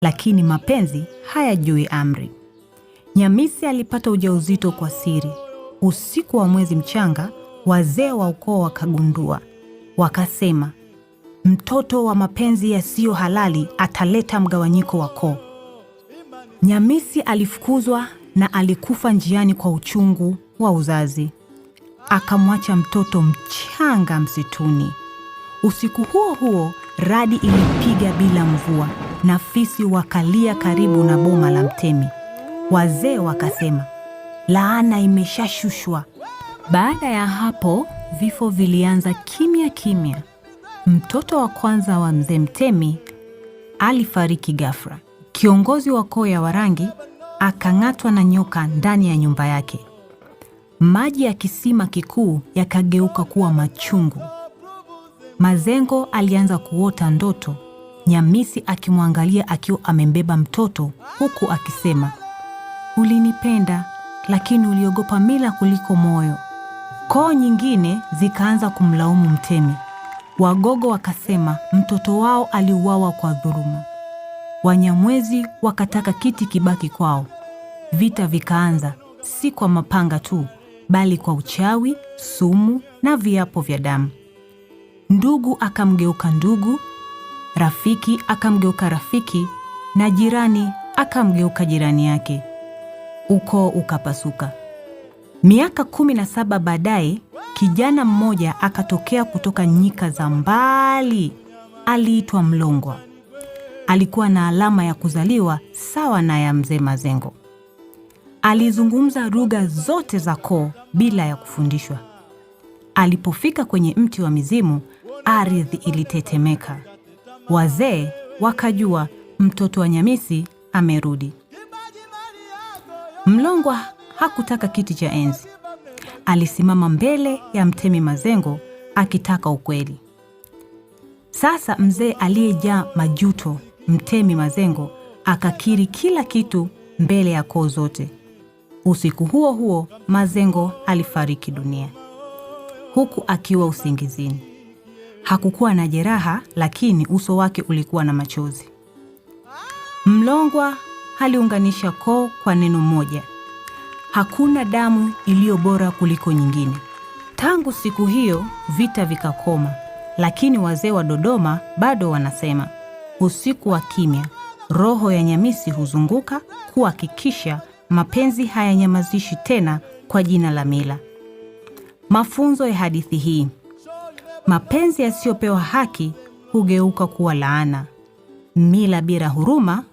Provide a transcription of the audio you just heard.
lakini mapenzi hayajui amri. Nyamisi alipata ujauzito kwa siri. Usiku wa mwezi mchanga, wazee wa ukoo wakagundua. Wakasema, mtoto wa mapenzi yasiyo halali ataleta mgawanyiko wa koo. Nyamisi alifukuzwa na alikufa njiani kwa uchungu wa uzazi. Akamwacha mtoto mchanga msituni. Usiku huo huo, radi ilipiga bila mvua na fisi wakalia karibu na boma la mtemi. Wazee wakasema, laana imeshashushwa. Baada ya hapo, vifo vilianza kimya kimya. Mtoto wa kwanza wa mzee Mtemi alifariki ghafla. Kiongozi wa koo ya Warangi akang'atwa na nyoka ndani ya nyumba yake. Maji ya kisima kikuu yakageuka kuwa machungu. Mazengo alianza kuota ndoto, Nyamisi akimwangalia akiwa amembeba mtoto huku akisema, ulinipenda lakini uliogopa mila kuliko moyo. Koo nyingine zikaanza kumlaumu Mtemi. Wagogo wakasema mtoto wao aliuawa kwa dhuluma. Wanyamwezi wakataka kiti kibaki kwao. Vita vikaanza, si kwa mapanga tu, bali kwa uchawi, sumu na viapo vya damu. Ndugu akamgeuka ndugu, rafiki akamgeuka rafiki, na jirani akamgeuka jirani yake. Ukoo ukapasuka. Miaka 17 baadaye, kijana mmoja akatokea kutoka nyika za mbali. Aliitwa Mlongwa. Alikuwa na alama ya kuzaliwa sawa na ya mzee Mazengo. Alizungumza lugha zote za koo bila ya kufundishwa. Alipofika kwenye mti wa mizimu, ardhi ilitetemeka. Wazee wakajua mtoto wa Nyamisi amerudi. Mlongwa hakutaka kiti cha enzi. Alisimama mbele ya Mtemi Mazengo akitaka ukweli. Sasa mzee aliyejaa majuto, Mtemi Mazengo, akakiri kila kitu mbele ya koo zote. Usiku huo huo, Mazengo alifariki dunia, huku akiwa usingizini. Hakukuwa na jeraha, lakini uso wake ulikuwa na machozi. Mlongwa aliunganisha koo kwa neno moja: hakuna damu iliyo bora kuliko nyingine. Tangu siku hiyo, vita vikakoma, lakini wazee wa Dodoma bado wanasema, usiku wa kimya, roho ya Nyamisi huzunguka kuhakikisha mapenzi hayanyamazishi tena kwa jina la mila. Mafunzo ya hadithi hii: mapenzi yasiyopewa haki hugeuka kuwa laana. Mila bila huruma